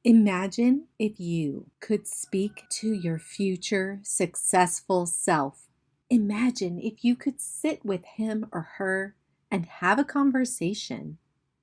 Imagine if you could speak to your future successful self. Imagine if you could sit with him or her and have a conversation.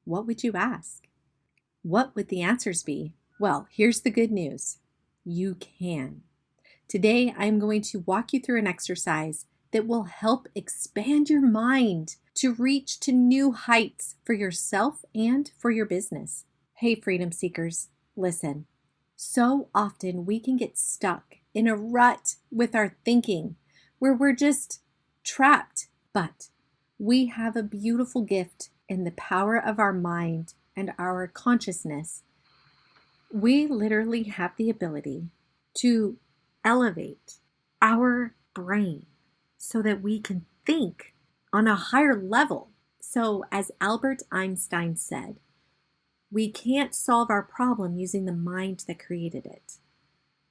What would you ask? What would the answers be? Well, here's the good news. You can. Today, I'm going to walk you through an exercise that will help expand your mind to reach to new heights for yourself and for your business. Hey, freedom seekers. Listen, so often we can get stuck in a rut with our thinking where we're just trapped. But we have a beautiful gift in the power of our mind and our consciousness. We literally have the ability to elevate our brain so that we can think on a higher level. So, as Albert Einstein said, we can't solve our problem using the mind that created it.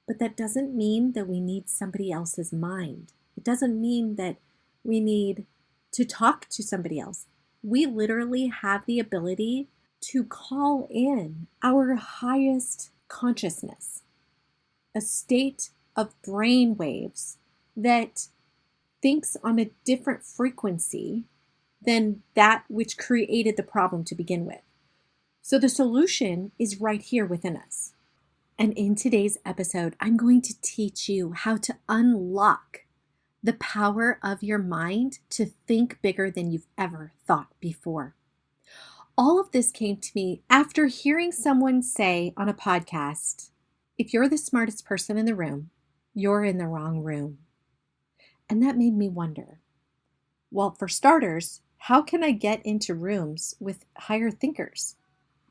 But that doesn't mean that we need somebody else's mind. It doesn't mean that we need to talk to somebody else. We literally have the ability to call in our highest consciousness, a state of brain waves that thinks on a different frequency than that which created the problem to begin with. So the solution is right here within us. And in today's episode, I'm going to teach you how to unlock the power of your mind to think bigger than you've ever thought before. All of this came to me after hearing someone say on a podcast, if you're the smartest person in the room, you're in the wrong room. And that made me wonder, well, for starters, how can I get into rooms with higher thinkers?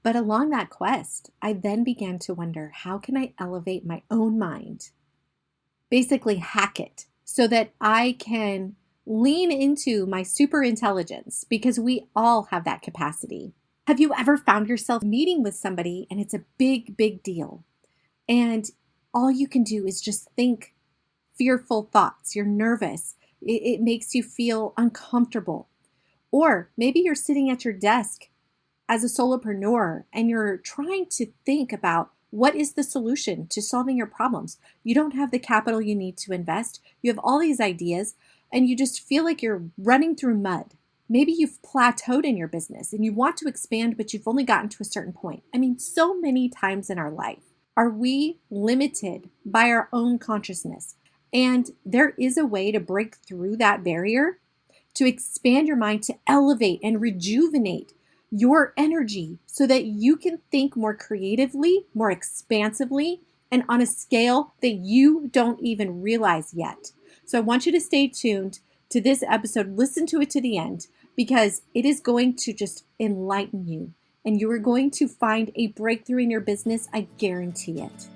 But along that quest, I then began to wonder, how can I elevate my own mind? Basically hack it so that I can lean into my super intelligence, because we all have that capacity. Have you ever found yourself meeting with somebody and it's a big, big deal? And all you can do is just think fearful thoughts. You're nervous. It makes you feel uncomfortable. Or maybe you're sitting at your desk as a solopreneur and you're trying to think about what is the solution to solving your problems. You don't have the capital you need to invest. You have all these ideas and you just feel like you're running through mud. Maybe you've plateaued in your business and you want to expand, but you've only gotten to a certain point. I mean, so many times in our life are we limited by our own consciousness. And there is a way to break through that barrier, to expand your mind, to elevate and rejuvenate your energy so that you can think more creatively, more expansively, and on a scale that you don't even realize yet. So I want you to stay tuned to this episode. Listen to it to the end, because it is going to just enlighten you and you are going to find a breakthrough in your business. I guarantee it.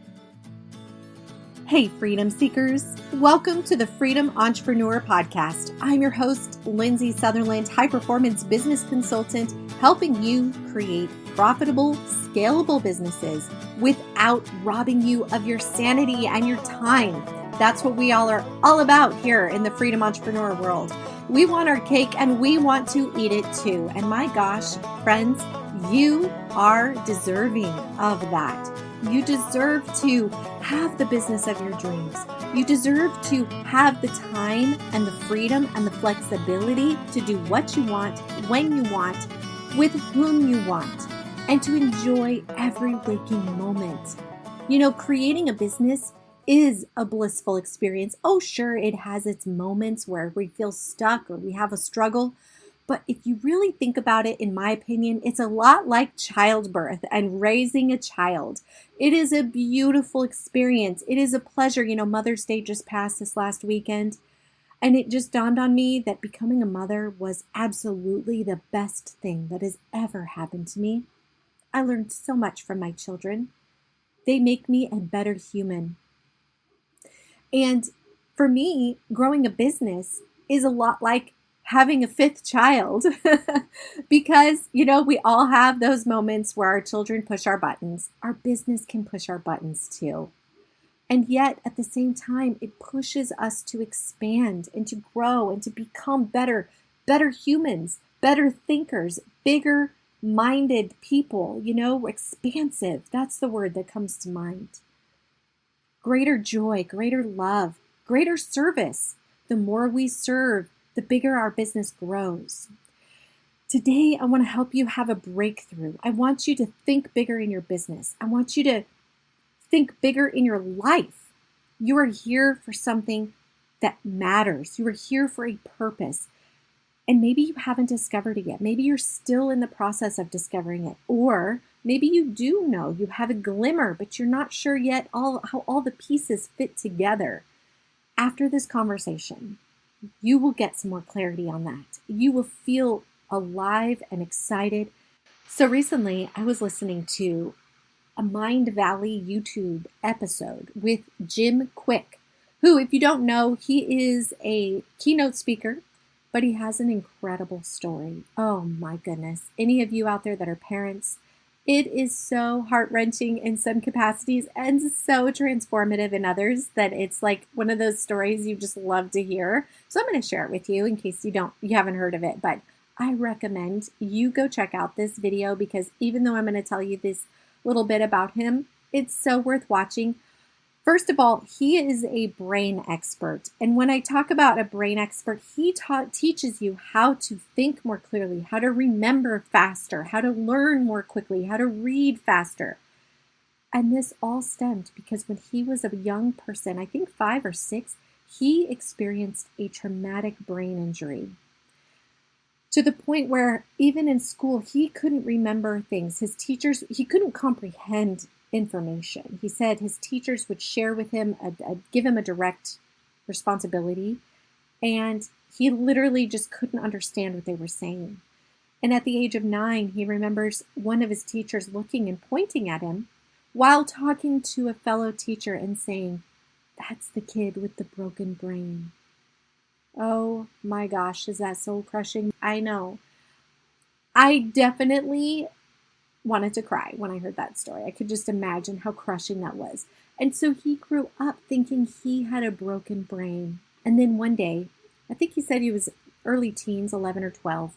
Hey, freedom seekers. Welcome to the Freedom Entrepreneur Podcast. I'm your host, Lindsay Sutherland, high-performance business consultant, helping you create profitable, scalable businesses without robbing you of your sanity and your time. That's what we all are all about here in the Freedom Entrepreneur world. We want our cake and we want to eat it too. And my gosh, friends, you are deserving of that. You deserve to have the business of your dreams. You deserve to have the time and the freedom and the flexibility to do what you want, when you want, with whom you want, and to enjoy every waking moment. You know, creating a business is a blissful experience. Oh, sure, it has its moments where we feel stuck or we have a struggle. But if you really think about it, in my opinion, it's a lot like childbirth and raising a child. It is a beautiful experience. It is a pleasure. You know, Mother's Day just passed this last weekend, and it just dawned on me that becoming a mother was absolutely the best thing that has ever happened to me. I learned so much from my children. They make me a better human. And for me, growing a business is a lot like having a fifth child because, you know, we all have those moments where our children push our buttons. Our business can push our buttons too. And yet at the same time, it pushes us to expand and to grow and to become better humans, better thinkers, bigger minded people, expansive. That's the word that comes to mind. Greater joy, greater love, greater service. The more we serve, the bigger our business grows. Today, I want to help you have a breakthrough. I want you to think bigger in your business. I want you to think bigger in your life. You are here for something that matters. You are here for a purpose. And maybe you haven't discovered it yet. Maybe you're still in the process of discovering it. Or maybe you do know, you have a glimmer, but you're not sure yet how all the pieces fit together. After this conversation, you will get some more clarity on that. You will feel alive and excited. So recently, I was listening to a Mind Valley YouTube episode with Jim Quick, who, if you don't know, he is a keynote speaker, but he has an incredible story. Oh my goodness. Any of you out there that are parents, it is so heart-wrenching in some capacities and so transformative in others that it's like one of those stories you just love to hear. So I'm going to share it with you in case you haven't heard of it, but I recommend you go check out this video because even though I'm going to tell you this little bit about him, it's so worth watching. First of all, he is a brain expert. And when I talk about a brain expert, he teaches you how to think more clearly, how to remember faster, how to learn more quickly, how to read faster. And this all stemmed because when he was a young person, I think 5 or 6, he experienced a traumatic brain injury, to the point where even in school, he couldn't remember things. He couldn't comprehend information. He said his teachers would share with him, give him a direct responsibility, and he literally just couldn't understand what they were saying. And at the age of 9, he remembers one of his teachers looking and pointing at him while talking to a fellow teacher and saying, "That's the kid with the broken brain." Oh my gosh, is that soul crushing? I know. I definitely wanted to cry when I heard that story. I could just imagine how crushing that was. And so he grew up thinking he had a broken brain. And then one day, I think he said he was early teens, 11 or 12,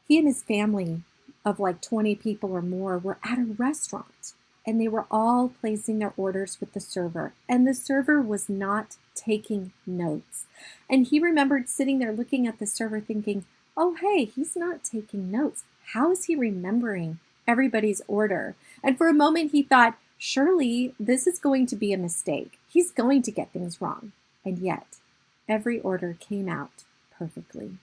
he and his family of like 20 people or more were at a restaurant. And they were all placing their orders with the server. And the server was not taking notes. And he remembered sitting there looking at the server thinking, oh, hey, he's not taking notes. How is he remembering everybody's order? And for a moment he thought, surely this is going to be a mistake. He's going to get things wrong. And yet, every order came out perfectly.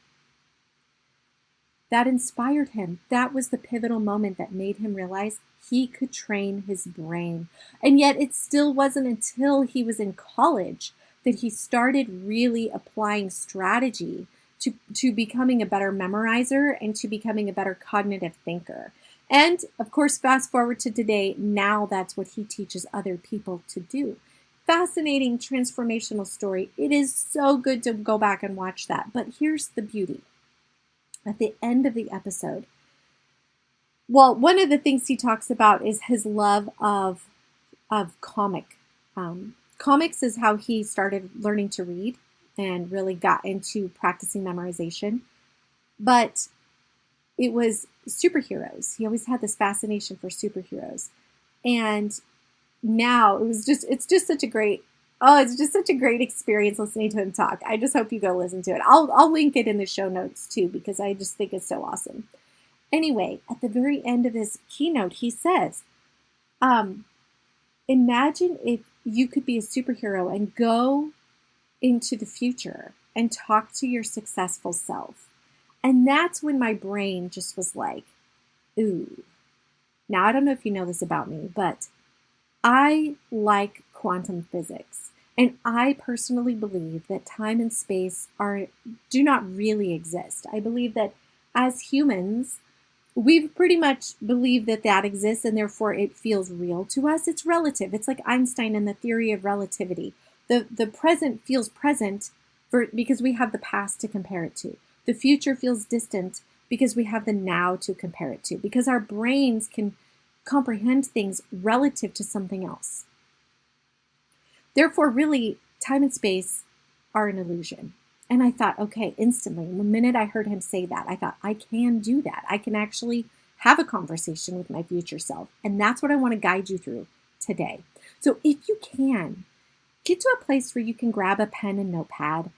That inspired him. That was the pivotal moment that made him realize he could train his brain. And yet it still wasn't until he was in college that he started really applying strategy to becoming a better memorizer and to becoming a better cognitive thinker. And of course, fast forward to today, now that's what he teaches other people to do. Fascinating transformational story. It is so good to go back and watch that. But here's the beauty. At the end of the episode, well, one of the things he talks about is his love of comics is how he started learning to read and really got into practicing memorization. But it was superheroes. He always had this fascination for superheroes. And now it's just such a great experience listening to him talk. I just hope you go listen to it. I'll link it in the show notes too, because I just think it's so awesome. Anyway, at the very end of his keynote, he says, imagine if you could be a superhero and go into the future and talk to your successful self. And that's when my brain just was like, ooh. Now, I don't know if you know this about me, but I like quantum physics. And I personally believe that time and space do not really exist. I believe that as humans, we've pretty much believed that exists and therefore it feels real to us. It's relative. It's like Einstein and the theory of relativity. The present feels present because we have the past to compare it to. The future feels distant because we have the now to compare it to, because our brains can comprehend things relative to something else. Therefore, really, time and space are an illusion. And I thought, okay, instantly, the minute I heard him say that, I thought, I can do that. I can actually have a conversation with my future self. And that's what I want to guide you through today. So if you can, get to a place where you can grab a pen and notepad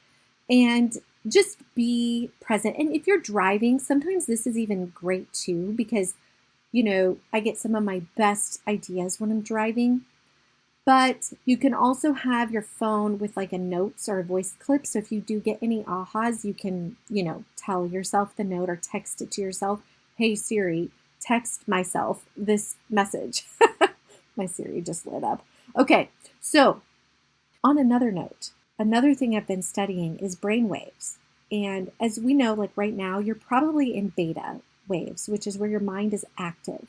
and just be present. And if you're driving, sometimes this is even great too, because, I get some of my best ideas when I'm driving. But you can also have your phone with like a notes or a voice clip. So if you do get any ahas, you can, tell yourself the note or text it to yourself. Hey, Siri, text myself this message. My Siri just lit up. Okay, so on another note, another thing I've been studying is brain waves. And as we know, like right now, you're probably in beta waves, which is where your mind is active.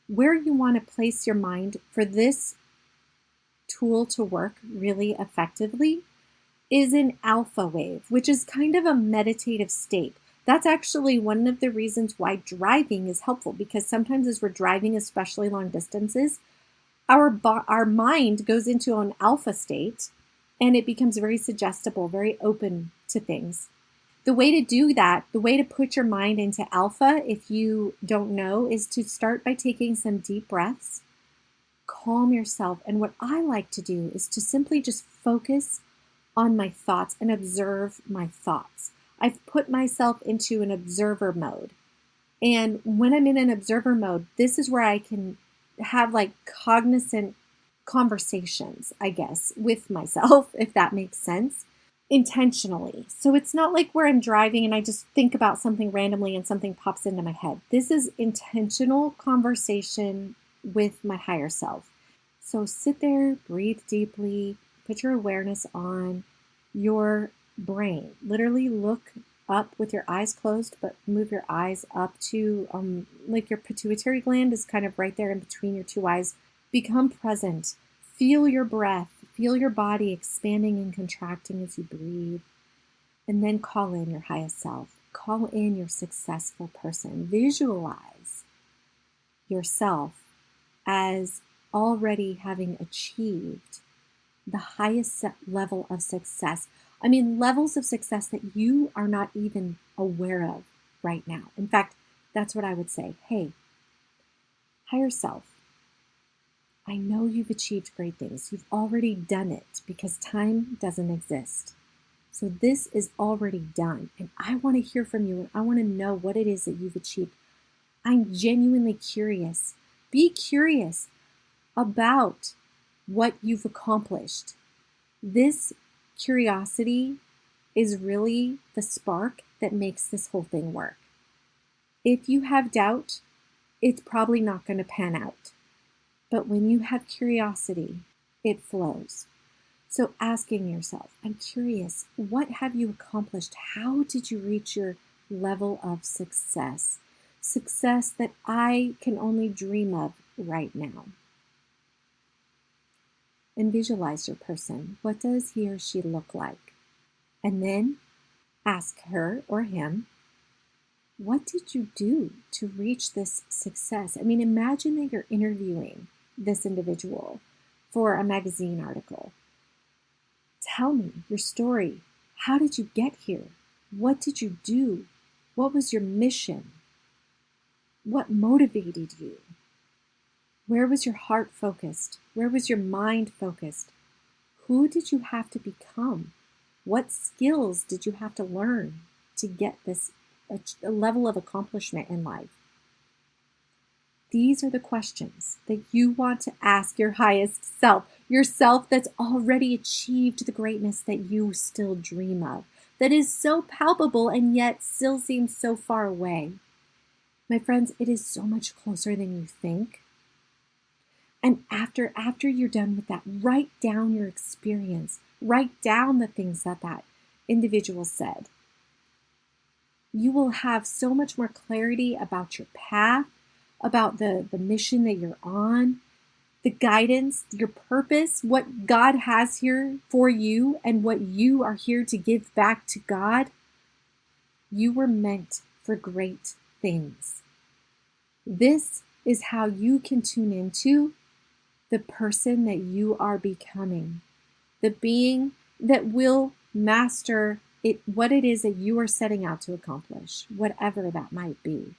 Where you want to place your mind for this tool to work really effectively is in alpha wave, which is kind of a meditative state. That's actually one of the reasons why driving is helpful, because sometimes as we're driving, especially long distances, our mind goes into an alpha state and it becomes very suggestible, very open to things. The way to do that, the way to put your mind into alpha, if you don't know, is to start by taking some deep breaths, calm yourself. And what I like to do is to simply just focus on my thoughts and observe my thoughts. I've put myself into an observer mode. And when I'm in an observer mode, this is where I can have like cognizant conversations, I guess, with myself, if that makes sense, intentionally. So it's not like where I'm driving and I just think about something randomly and something pops into my head. This is intentional conversation with my higher self. So sit there, breathe deeply, put your awareness on your brain. Literally look up with your eyes closed, but move your eyes up to like your pituitary gland is kind of right there in between your two eyes. Become present. Feel your breath. Feel your body expanding and contracting as you breathe. And then call in your highest self. Call in your successful person. Visualize yourself as already having achieved the highest level of success. I mean, levels of success that you are not even aware of right now. In fact, that's what I would say. Hey, higher self, I know you've achieved great things. You've already done it because time doesn't exist. So this is already done. And I want to hear from you and I want to know what it is that you've achieved. I'm genuinely curious. Be curious about what you've accomplished. This curiosity is really the spark that makes this whole thing work. If you have doubt, it's probably not going to pan out. But when you have curiosity, it flows. So asking yourself, I'm curious, what have you accomplished? How did you reach your level of success? Success that I can only dream of right now. And visualize your person. What does he or she look like? And then ask her or him, what did you do to reach this success? I mean, imagine that you're interviewing this individual for a magazine article. Tell me your story. How did you get here? What did you do? What was your mission? What motivated you? Where was your heart focused? Where was your mind focused? Who did you have to become? What skills did you have to learn to get this a level of accomplishment in life? These are the questions that you want to ask your highest self, yourself that's already achieved the greatness that you still dream of, that is so palpable and yet still seems so far away. My friends, it is so much closer than you think. And after you're done with that, write down your experience. Write down the things that individual said. You will have so much more clarity about your path, about the mission that you're on, the guidance, your purpose, what God has here for you, and what you are here to give back to God. You were meant for great things. This is how you can tune into the person that you are becoming, the being that will master it, what it is that you are setting out to accomplish, whatever that might be.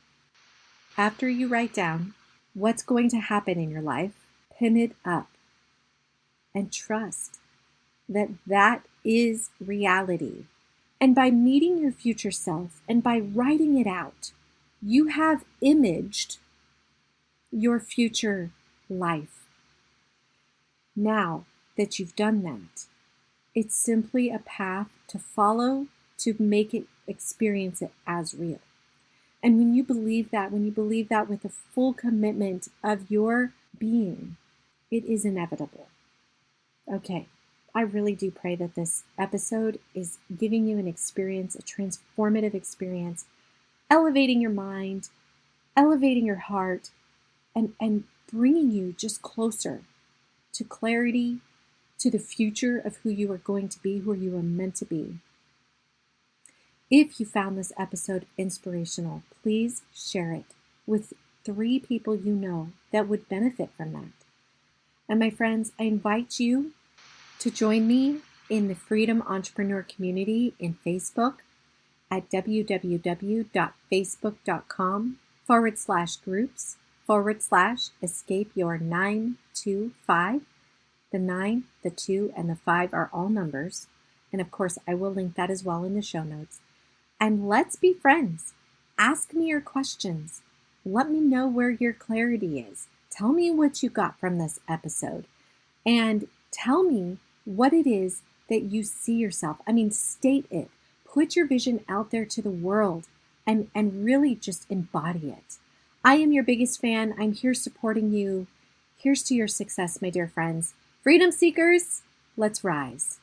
After you write down what's going to happen in your life, pin it up and trust that that is reality. And by meeting your future self and by writing it out, you have imaged your future life. Now that you've done that, it's simply a path to follow to make it experience it as real. And when you believe that with a full commitment of your being, it is inevitable. Okay, I really do pray that this episode is giving you an experience, a transformative experience, elevating your mind, elevating your heart, and bringing you just closer to clarity, to the future of who you are going to be, who you are meant to be. If you found this episode inspirational, please share it with 3 people you know that would benefit from that. And my friends, I invite you to join me in the Freedom Entrepreneur community in Facebook at www.facebook.com/groups/escape your 925. The 9, the 2, and the 5 are all numbers. And of course, I will link that as well in the show notes. And let's be friends. Ask me your questions. Let me know where your clarity is. Tell me what you got from this episode. And tell me what it is that you see yourself. State it. Put your vision out there to the world and really just embody it. I am your biggest fan. I'm here supporting you. Here's to your success, my dear friends. Freedom seekers, let's rise.